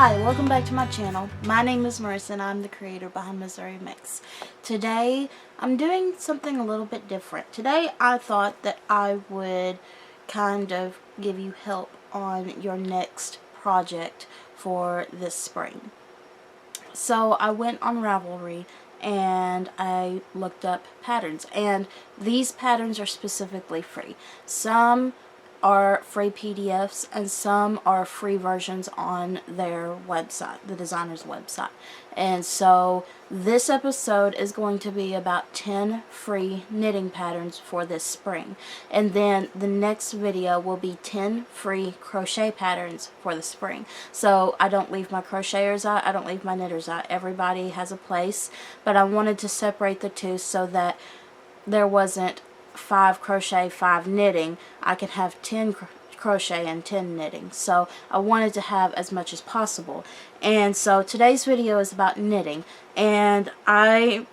Hi, welcome back to my channel. My name is Marissa and I'm the creator behind Missouri Mix. Today, I'm doing something a little bit different. Today, I thought that I would kind of give you help on your next project for this spring. So, I went on Ravelry and I looked up patterns, and these patterns are specifically free. Some are free PDFs and some are free versions on their website, the designer's website. And so this episode is going to be about 10 free knitting patterns for this spring, and then the next video will be 10 free crochet patterns for the spring. So I don't leave my crocheters out, I don't leave my knitters out. Everybody has a place, but I wanted to separate the two so that there wasn't 5 crochet, 5 knitting. I could have 10 crochet and 10 knitting. So I wanted to have as much as possible. And so today's video is about knitting. And I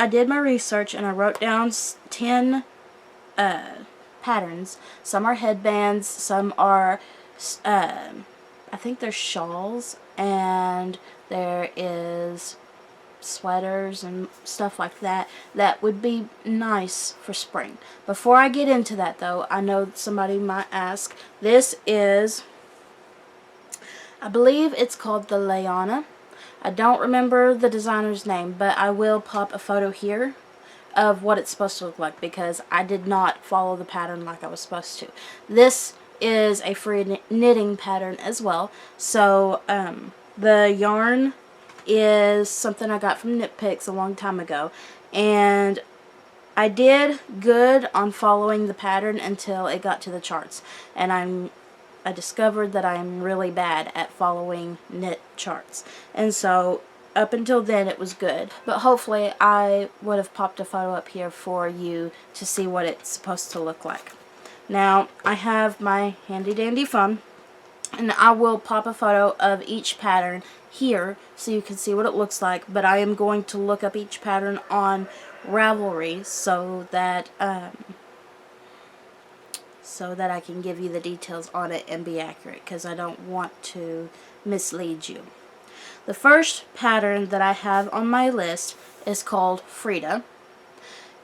did my research and I wrote down 10 patterns. Some are headbands, some are I think there's shawls, and there is sweaters and stuff like that would be nice for spring. Before I get into that though, I know somebody might ask, this is, I believe it's called the Leona. I don't remember the designer's name, but I will pop a photo here of what it's supposed to look like because I did not follow the pattern like I was supposed to. This is a free knitting pattern as well. So the yarn is something I got from Knit Picks a long time ago, and I did good on following the pattern until it got to the charts, and I discovered that I'm really bad at following knit charts, and so up until then it was good. But hopefully I would have popped a photo up here for you to see what it's supposed to look like. Now I have my handy dandy phone, and I will pop a photo of each pattern here so you can see what it looks like, but I am going to look up each pattern on Ravelry so that I can give you the details on it and be accurate, because I don't want to mislead you. The first pattern that I have on my list is called Frida.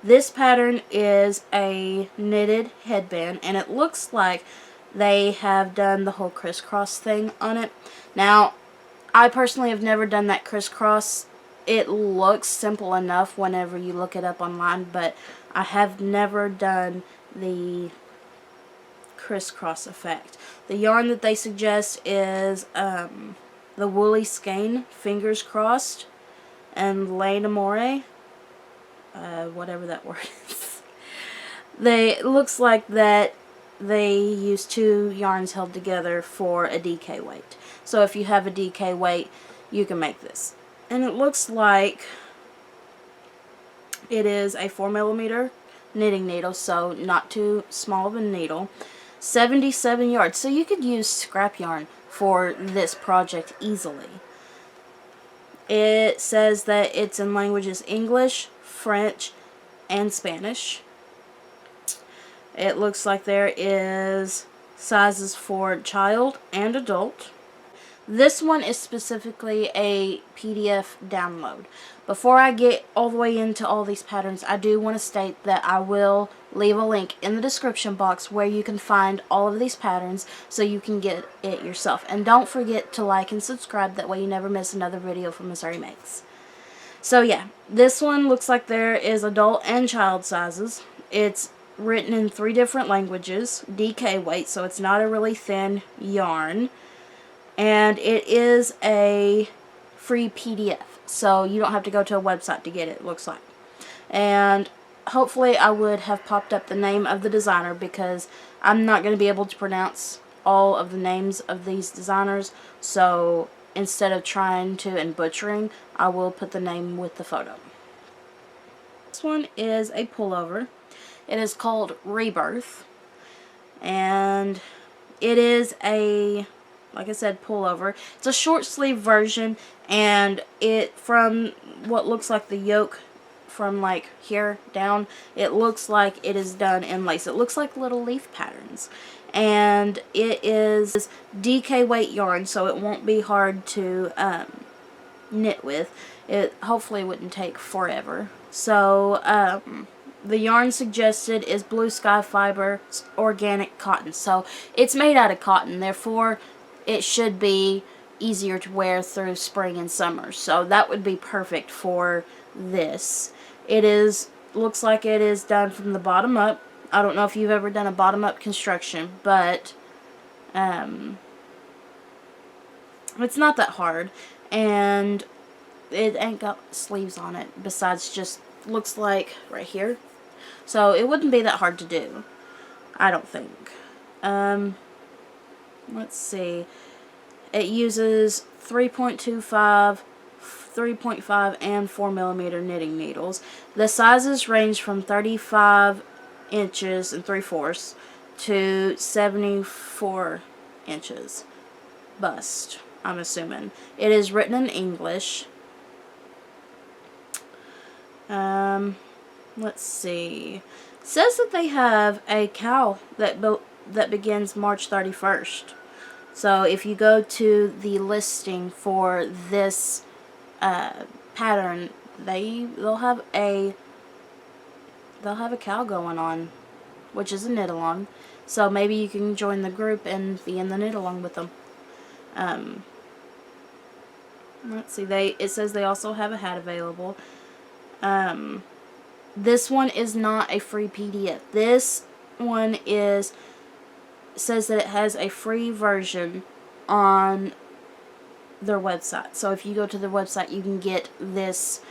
This pattern is a knitted headband, and it looks like they have done the whole crisscross thing on it. Now, I personally have never done that crisscross. It looks simple enough whenever you look it up online, but I have never done the crisscross effect. The yarn that they suggest is the Woolly Skein Fingers Crossed and Laine Amore, whatever that word is. It looks like that they use 2 yarns held together for a DK weight. So if you have a DK weight, you can make this. And it looks like it is a 4mm knitting needle, so not too small of a needle. 77 yards. So you could use scrap yarn for this project easily. It says that it's in languages English, French, and Spanish. It looks like there is sizes for child and adult. This one is specifically a PDF download. Before I get all the way into all these patterns, I do want to state that I will leave a link in the description box where you can find all of these patterns so you can get it yourself. And don't forget to like and subscribe, that way you never miss another video from Missouri Makes. So yeah, this one looks like there is adult and child sizes. It's written in 3 different languages, DK weight, so it's not a really thin yarn, and it is a free PDF, so you don't have to go to a website to get it, looks like. And hopefully I would have popped up the name of the designer, because I'm not going to be able to pronounce all of the names of these designers, so instead of trying to and butchering, I will put the name with the photo. This one is a pullover. It is called Rebirth, and it is a, like I said, pullover. It's a short sleeve version, and it, from what looks like the yoke from like here down, it looks like it is done in lace. It looks like little leaf patterns, and it is DK weight yarn, so it won't be hard to knit with. It hopefully wouldn't take forever. So the yarn suggested is Blue Sky Fiber organic cotton. So it's made out of cotton, therefore it should be easier to wear through spring and summer. So that would be perfect for this. It looks like it is done from the bottom up. I don't know if you've ever done a bottom up construction, but it's not that hard, and it ain't got sleeves on it besides just looks like right here. So it wouldn't be that hard to do, I don't think. Let's see. It uses 3.25, 3.5, and 4mm knitting needles. The sizes range from 35 inches and 3/4 to 74 inches bust, I'm assuming. It is written in English. Let's see. It says that they have a cowl that begins March 31st. So if you go to the listing for this pattern, they'll have a cowl going on, which is a knit along. So maybe you can join the group and be in the knit along with them. Let's see. It says they also have a hat available. This one is not a free PDF. This one says that it has a free version on their website. So if you go to their website, you can get this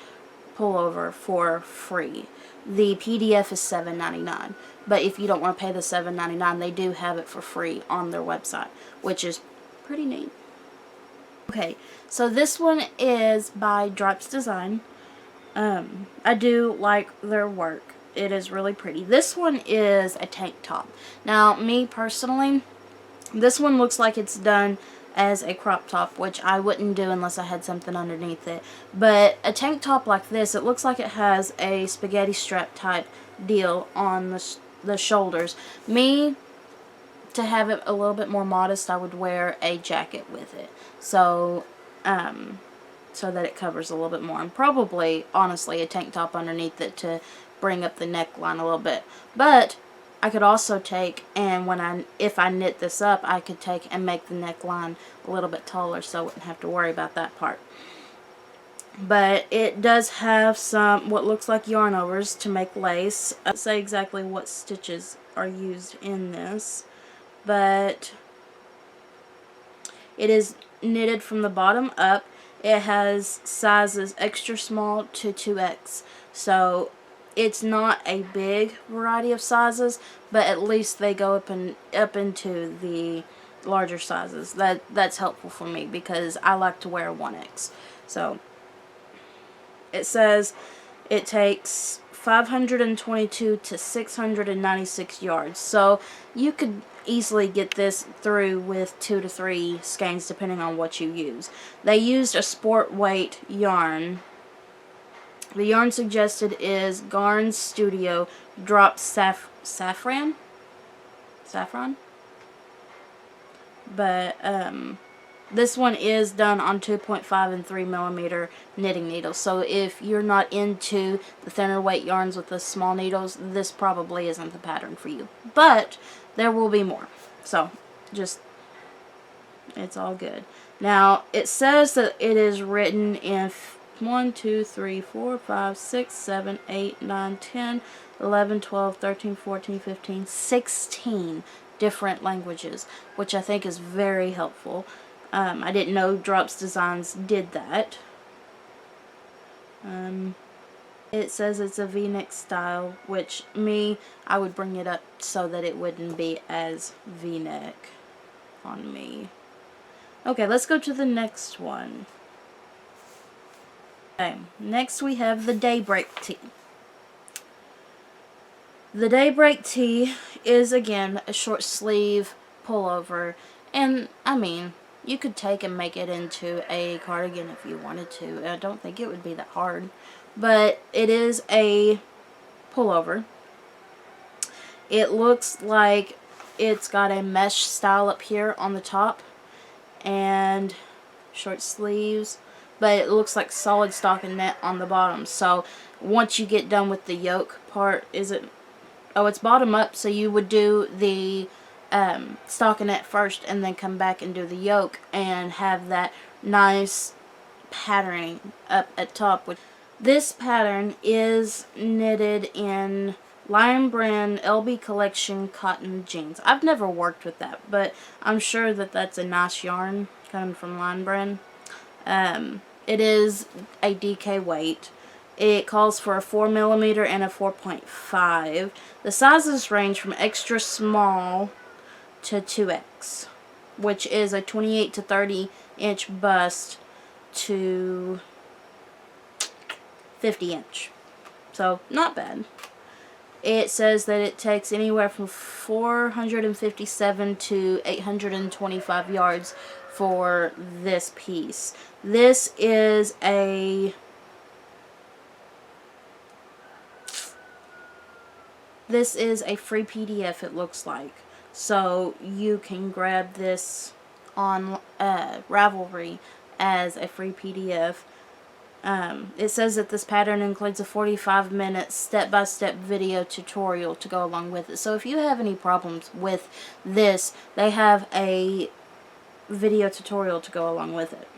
pullover for free. The PDF is $7.99, but if you don't want to pay the $7.99, they do have it for free on their website, which is pretty neat. Okay, so this one is by Drops Design. I do like their work. It is really pretty. This one is a tank top. Now, me personally, this one looks like it's done as a crop top, which I wouldn't do unless I had something underneath it. But a tank top like this, it looks like it has a spaghetti strap type deal on the shoulders. Me, to have it a little bit more modest, I would wear a jacket with it. So that it covers a little bit more. And probably, honestly, a tank top underneath it to bring up the neckline a little bit. But I could also take, and if I knit this up, I could take and make the neckline a little bit taller, so I wouldn't have to worry about that part. But it does have some what looks like yarn overs to make lace. I don't say exactly what stitches are used in this, but it is knitted from the bottom up. It has sizes extra small to 2X. So it's not a big variety of sizes, but at least they go up into the larger sizes. That's helpful for me because I like to wear 1X. So it says it takes 522 to 696 yards. So you could easily get this through with 2 to 3 skeins depending on what you use. They used a sport weight yarn. The yarn suggested is Garn Studio Drop Saffron? But this one is done on 2.5 and 3mm knitting needles. So if you're not into the thinner weight yarns with the small needles, this probably isn't the pattern for you. But there will be more. So it's all good. Now, it says that it is written in 1, 2, 3, 4, 5, 6, 7, 8, 9, 10, 11, 12, 13, 14, 15, 16 different languages, which I think is very helpful. I didn't know Drops Designs did that. It says it's a V-neck style, which I would bring it up so that it wouldn't be as V-neck on me. Okay, let's go to the next one. Okay, next we have the Daybreak tee. The Daybreak tee is, again, a short sleeve pullover, and I mean, you could take and make it into a cardigan if you wanted to. I don't think it would be that hard, but it is a pullover. It looks like it's got a mesh style up here on the top and short sleeves, but it looks like solid stockinette on the bottom. So once you get done with the yoke part, it's bottom up, so you would do the stockinette first and then come back and do the yoke and have that nice patterning up at top. This pattern is knitted in Lion Brand LB Collection cotton jeans. I've never worked with that, but I'm sure that that's a nice yarn coming from Lion Brand. It is a DK weight. It calls for a 4mm and a 4.5. The sizes range from extra small to 2X, which is a 28 to 30 inch bust to 50 inch. So not bad. It says that it takes anywhere from 457 to 825 yards for this piece. This is a free PDF, it looks like. So you can grab this on Ravelry as a free PDF. It says that this pattern includes a 45-minute step-by-step video tutorial to go along with it. So if you have any problems with this, they have a video tutorial to go along with it.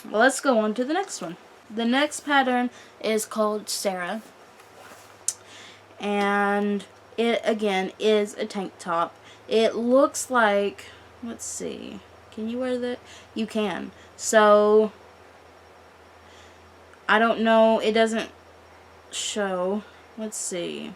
Well, let's go on to the next one. The next pattern is called Sarah. And it, again, is a tank top. It looks like, let's see, can you wear that? You can. So I don't know, it doesn't show. Let's see.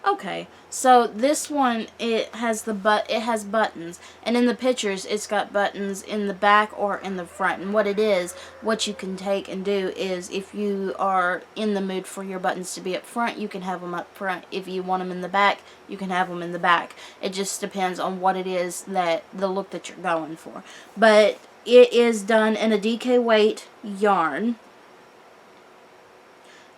Okay, so this one, it has buttons, and in the pictures it's got buttons in the back or in the front. And what you can take and do is, if you are in the mood for your buttons to be up front, you can have them up front. If you want them in the back, you can have them in the back. It just depends on what it is, that the look that you're going for. But it is done in a DK weight yarn.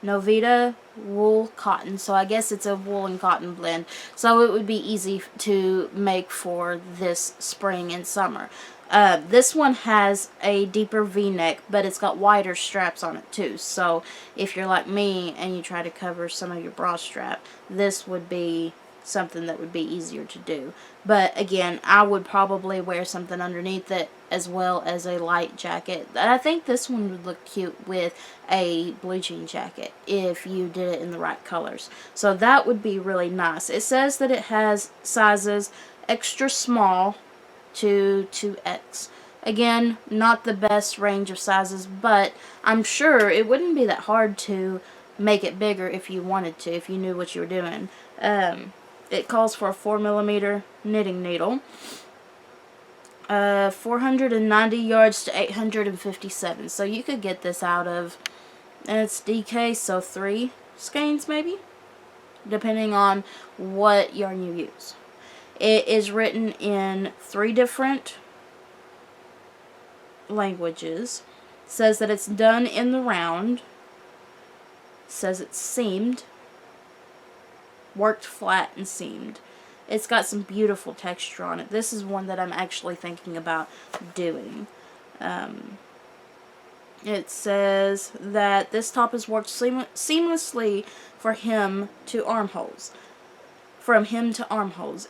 Novita wool cotton, so I guess it's a wool and cotton blend, so it would be easy to make for this spring and summer. This one has a deeper v-neck, but it's got wider straps on it too, so if you're like me and you try to cover some of your bra strap, this would be something that would be easier to do. But again, I would probably wear something underneath it as well as a light jacket. I think this one would look cute with a blue jean jacket if you did it in the right colors. So that would be really nice. It says that it has sizes extra small to 2X. Again, not the best range of sizes, but I'm sure it wouldn't be that hard to make it bigger if you wanted to, if you knew what you were doing. It calls for a 4mm knitting needle. 490 yards to 857. So you could get this out of, and it's DK, so 3 skeins maybe, depending on what yarn you use. It is written in 3 different languages. It says that it's done in the round. It says it's seamed, worked flat and seamed. It's got some beautiful texture on it. This is one that I'm actually thinking about doing. It says that this top is worked seamlessly from hem to armholes.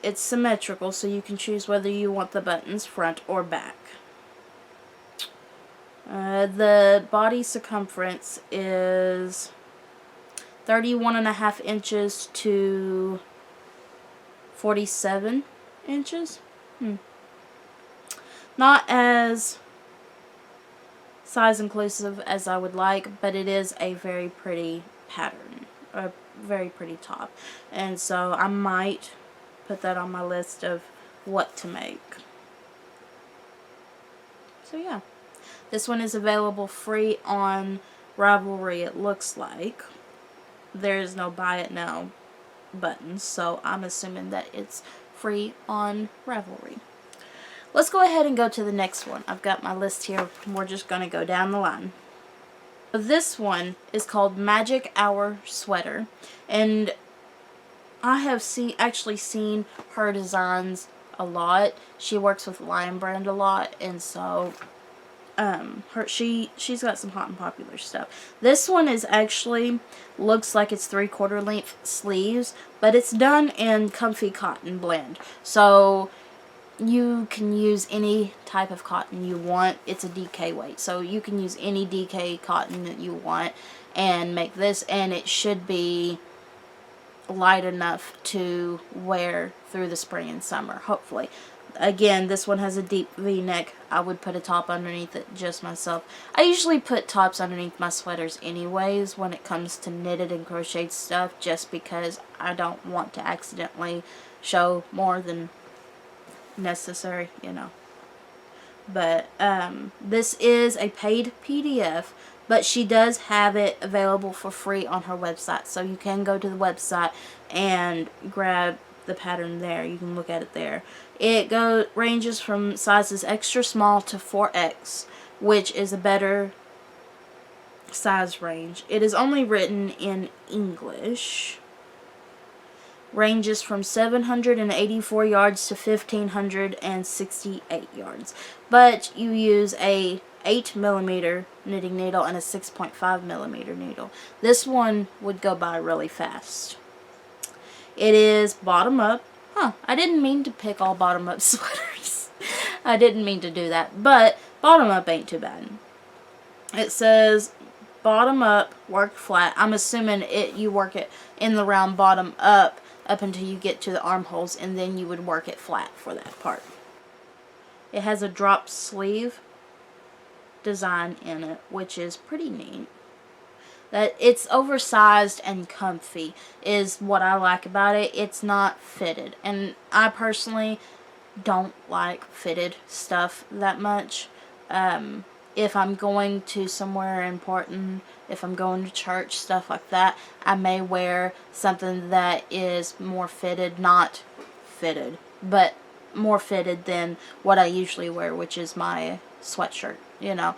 It's symmetrical, so you can choose whether you want the buttons front or back. The body circumference is 31.5 inches to 47 inches. Not as size inclusive as I would like, but it is a very pretty pattern, a very pretty top, and so I might put that on my list of what to make. So yeah, this one is available free on Ravelry, it looks like. There's no buy it now buttons, so I'm assuming that it's free on Ravelry. Let's go ahead and go to the next one. I've got my list here. We're just going to go down the line. This one is called Magic Hour Sweater, and I have actually seen her designs a lot. She works with Lion Brand a lot, and so she's got some hot and popular stuff. This one is actually looks like it's 3/4 length sleeves, but it's done in comfy cotton blend. So you can use any type of cotton you want. It's a DK weight, so you can use any DK cotton that you want and make this, and it should be light enough to wear through the spring and summer, hopefully. Again, this one has a deep V-neck. I would put a top underneath it just myself. I usually put tops underneath my sweaters anyways when it comes to knitted and crocheted stuff, just because I don't want to accidentally show more than necessary, you know. But this is a paid PDF, but she does have it available for free on her website, so you can go to the website and grab the pattern there. You can look at it there. It ranges from sizes extra small to 4X, which is a better size range. It is only written in English. Ranges from 784 yards to 1568 yards. But you use a 8mm knitting needle and a 6.5mm needle. This one would go by really fast. It is bottom up. I didn't mean to pick all bottom up sweaters. I didn't mean to do that, but bottom up ain't too bad. It says bottom up, work flat. I'm assuming you work it in the round bottom up until you get to the armholes, and then you would work it flat for that part. It has a drop sleeve design in it, which is pretty neat. That it's oversized and comfy is what I like about it. It's not fitted, and I personally don't like fitted stuff that much. If I'm going to somewhere important, if I'm going to church, stuff like that, I may wear something that is more fitted, not fitted, but more fitted than what I usually wear, which is my sweatshirt, you know.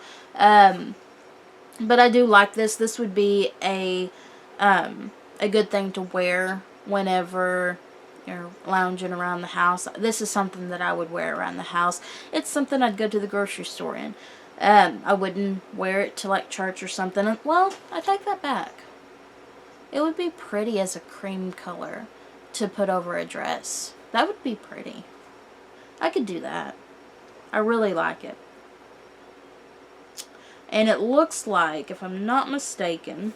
But I do like this. This would be a good thing to wear whenever you're lounging around the house. This is something that I would wear around the house. It's something I'd go to the grocery store in. I wouldn't wear it to like church or something. Well, I take that back. It would be pretty as a cream color to put over a dress. That would be pretty. I could do that. I really like it. And it looks like, if I'm not mistaken,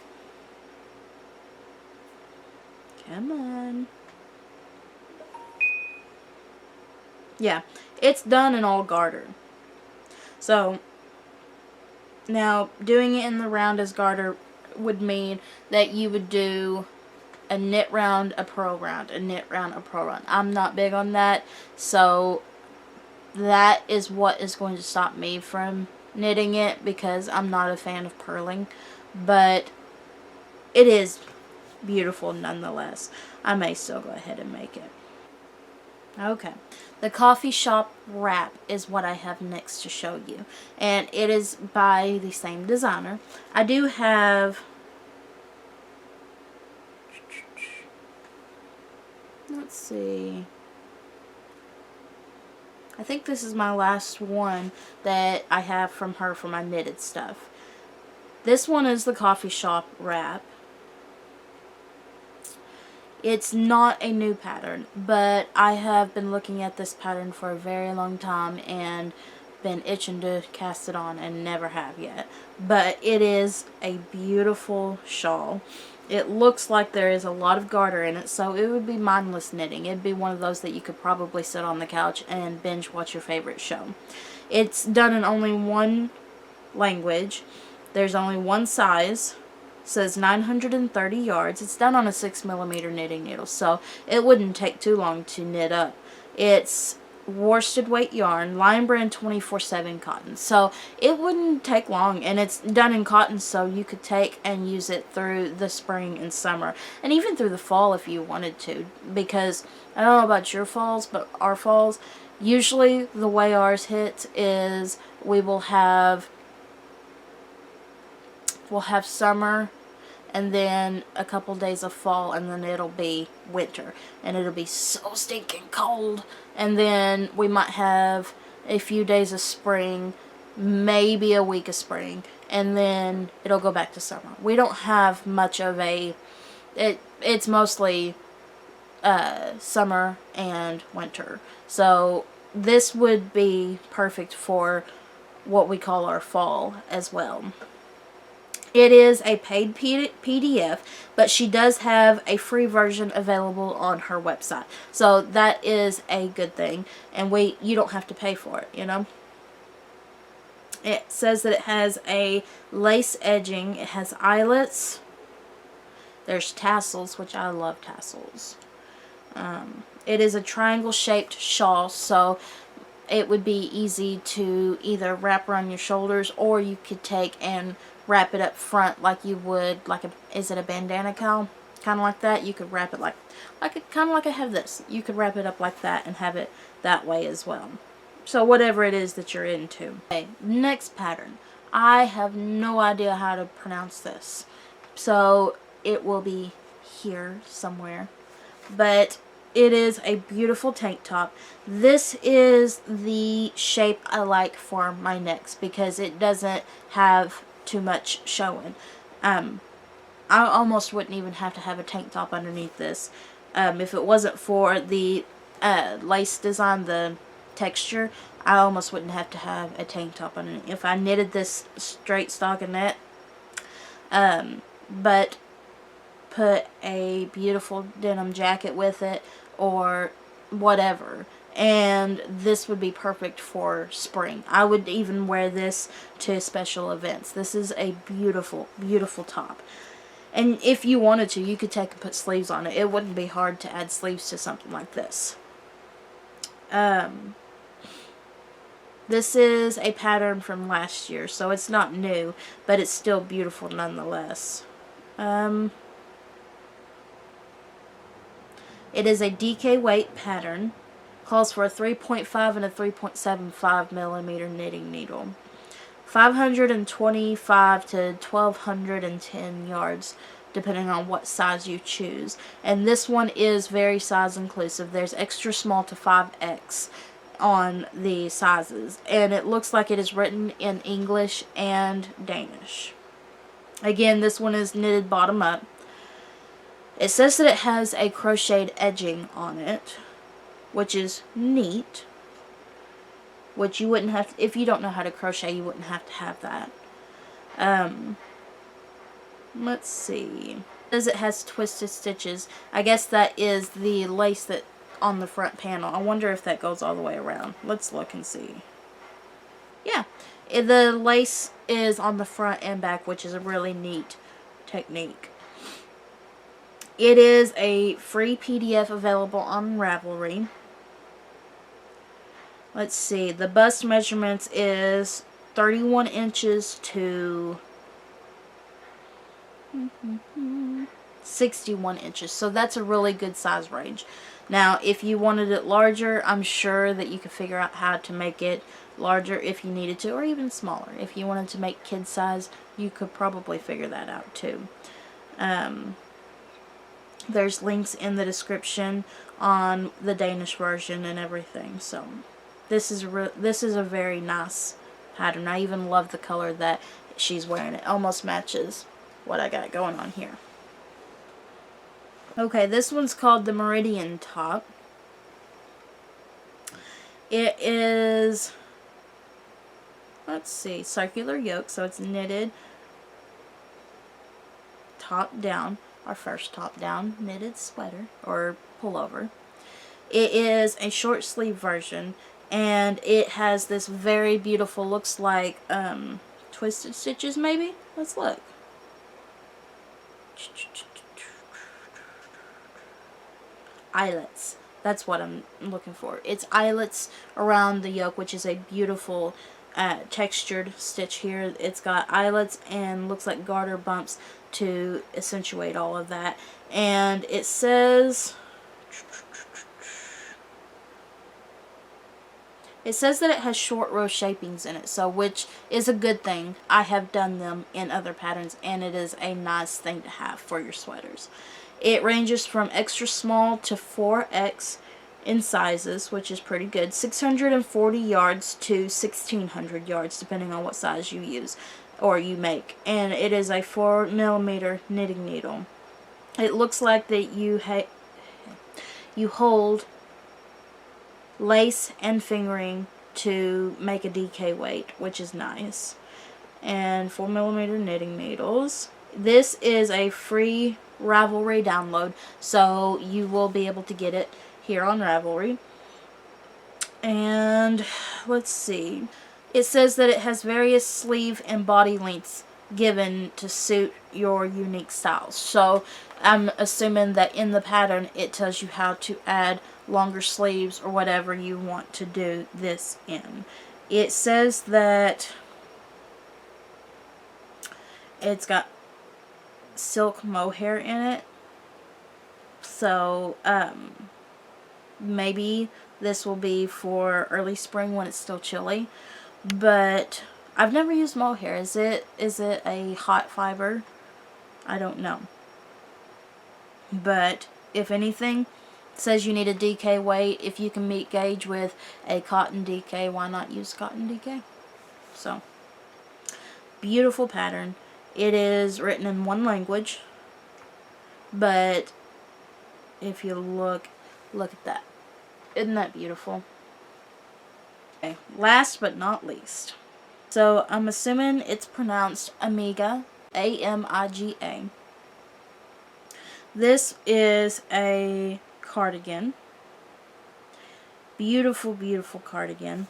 come on. Yeah, it's done in all garter. So, now, doing it in the round as garter would mean that you would do a knit round, a purl round, a knit round, a purl round. I'm not big on that, so that is what is going to stop me from knitting it, because I'm not a fan of purling. But it is beautiful nonetheless. I may still go ahead and make it. Okay, the coffee shop wrap is what I have next to show you, and it is by the same designer. I do have, let's see, I think this is my last one that I have from her for my knitted stuff. This one is the coffee shop wrap. It's not a new pattern, but I have been looking at this pattern for a very long time and been itching to cast it on and never have yet. But it is a beautiful shawl. It looks like there is a lot of garter in it, so it would be mindless knitting. It'd be one of those that you could probably sit on the couch and binge watch your favorite show. It's done in only one language. There's only one size. Says 930 yards. It's done on a 6mm knitting needle, so it wouldn't take too long to knit up. It's worsted weight yarn, Lion Brand 24/7 cotton, so it wouldn't take long, and it's done in cotton, so you could take and use it through the spring and summer, and even through the fall if you wanted to, because I don't know about your falls, but our falls, usually the way ours hits is we'll have summer, and then a couple days of fall, and then it'll be winter, and it'll be so stinking cold, and then we might have a few days of spring, maybe a week of spring, and then it'll go back to summer. We don't have much of a, it's mostly summer and winter. So this would be perfect for what we call our fall as well. It is a paid PDF, but she does have a free version available on her website. So that is a good thing, and you don't have to pay for it, you know. It says that it has a lace edging, it has eyelets, there's tassels, which I love tassels. It is a triangle shaped shawl, so it would be easy to either wrap around your shoulders, or you could take and wrap it up front like you would, like is it a bandana cowl? Kind of like that. You could wrap it kind of like I have this. You could wrap it up like that and have it that way as well. So whatever it is that you're into. Okay, next pattern. I have no idea how to pronounce this, so it will be here somewhere. But it is a beautiful tank top. This is the shape I like for my necks because it doesn't have too much showing. I almost wouldn't even have to have a tank top underneath this. If it wasn't for the lace design, the texture, I almost wouldn't have to have a tank top underneath. If I knitted this straight stockinette, but put a beautiful denim jacket with it or whatever, and this would be perfect for spring. I would even wear this to special events. This is a beautiful, beautiful top. And if you wanted to, you could take and put sleeves on it. It wouldn't be hard to add sleeves to something like this. This is a pattern from last year, so it's not new, but it's still beautiful nonetheless. It is a DK weight pattern. Calls for a 3.5 and a 3.75 millimeter knitting needle. 525 to 1210 yards, depending on what size you choose. And this one is very size inclusive. There's extra small to 5X on the sizes. And it looks like it is written in English and Danish. Again, this one is knitted bottom up. It says that it has a crocheted edging on it, which is neat. Which you wouldn't have to, if you don't know how to crochet, you wouldn't have to have that. Let's see. It says it has twisted stitches. I guess that is the lace that on the front panel. I wonder if that goes all the way around. Let's look and see. Yeah, the lace is on the front and back, which is a really neat technique. It is a free PDF available on Ravelry. Let's see, the bust measurements is 31 inches to 61 inches. So that's a really good size range. Now, if you wanted it larger, I'm sure that you could figure out how to make it larger if you needed to, or even smaller. If you wanted to make kid size, you could probably figure that out too. There's links in the description on the Danish version and everything. So this is a very nice pattern. I even love the color that she's wearing. It almost matches what I got going on here. Okay, this one's called the Meridian top. It is, let's see, circular yoke, so it's knitted top down. Our first top down knitted sweater or pullover. It is a short sleeve version, and it has this very beautiful, looks like twisted stitches maybe. Let's look. Eyelets. That's what I'm looking for. It's eyelets around the yoke, which is a beautiful textured stitch here. It's got eyelets and looks like garter bumps to accentuate all of that. And it says It says that it has short row shapings in it, so which is a good thing. I have done them in other patterns, and it is a nice thing to have for your sweaters. It ranges from extra small to 4X in sizes, which is pretty good. 640 yards to 1600 yards, depending on what size you use or you make. And it is a 4mm knitting needle. It looks like that you hold lace and fingering to make a DK weight, which is nice. And 4mm knitting needles. This is a free Ravelry download, so you will be able to get it here on Ravelry. And let's see, it says that it has various sleeve and body lengths given to suit your unique styles. So I'm assuming that in the pattern it tells you how to add longer sleeves or whatever you want to do this in. It says that it's got silk mohair in it, so maybe this will be for early spring when it's still chilly. But I've never used mohair. Is it a hot fiber? I don't know. But if anything, it says you need a DK weight. If you can meet gauge with a cotton DK, why not use cotton DK? So, beautiful pattern. It is written in one language, but if you look at that. Isn't that beautiful? Okay, last but not least. So I'm assuming it's pronounced Amiga, A-M-I-G-A. This is a cardigan. Beautiful, beautiful cardigan.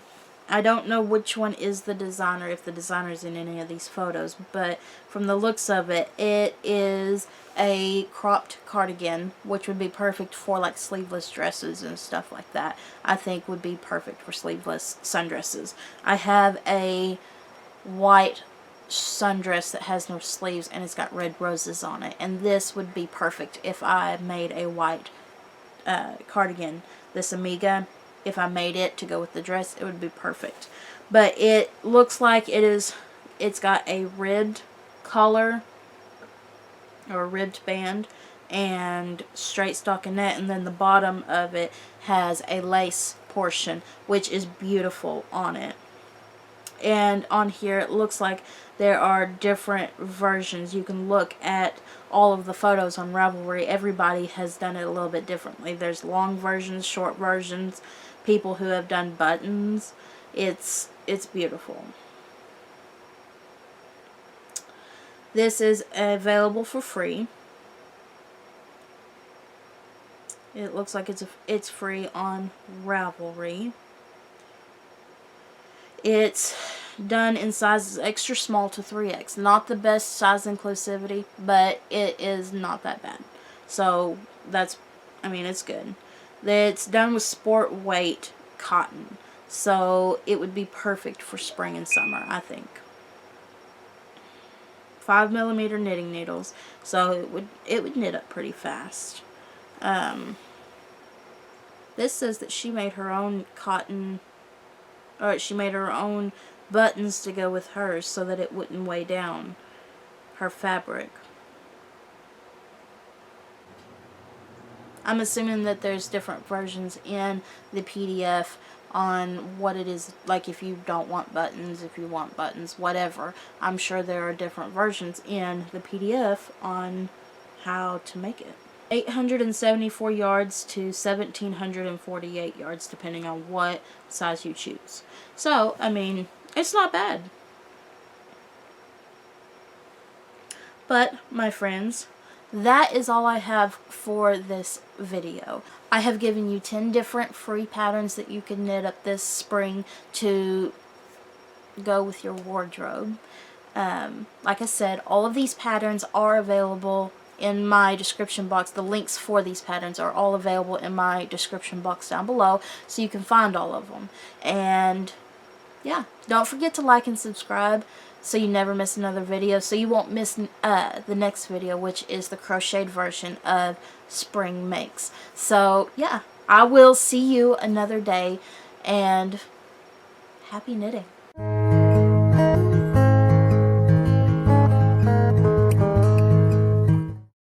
I don't know which one is the designer, if the designer's in any of these photos, but from the looks of it, it is a cropped cardigan, which would be perfect for like sleeveless dresses and stuff like that. I think would be perfect for sleeveless sundresses. I have a white sundress that has no sleeves and it's got red roses on it, and this would be perfect if I made a white cardigan. This Amiga, if I made it to go with the dress, it would be perfect. But it looks like it's got a ribbed collar or a ribbed band and straight stockinette, and then the bottom of it has a lace portion, which is beautiful on it. And on here it looks like there are different versions. You can look at all of the photos on Ravelry. Everybody has done it a little bit differently. There's long versions, short versions, people who have done buttons. It's beautiful. This is available for free. It looks like it's free on Ravelry. It's done in sizes extra small to 3X. Not the best size inclusivity, but it is not that bad. So that's, I mean, it's good. It's done with sport weight cotton, so it would be perfect for spring and summer, I think. 5mm knitting needles, so it would knit up pretty fast. This says that she made her own cotton, or she made her own buttons to go with hers so that it wouldn't weigh down her fabric. I'm assuming that there's different versions in the PDF on what it is, like if you don't want buttons, if you want buttons, whatever. I'm sure there are different versions in the PDF on how to make it. 874 yards to 1748 yards, depending on what size you choose. So, I mean, it's not bad. But, my friends, that is all I have for this video. I have given you 10 different free patterns that you can knit up this spring to go with your wardrobe. Like I said, all of these patterns are available in my description box. The links for these patterns are all available in my description box down below, so you can find all of them. And yeah, don't forget to like and subscribe so you never miss another video, so you won't miss the next video, which is the crocheted version of Spring Makes. So yeah, I will see you another day, and happy knitting.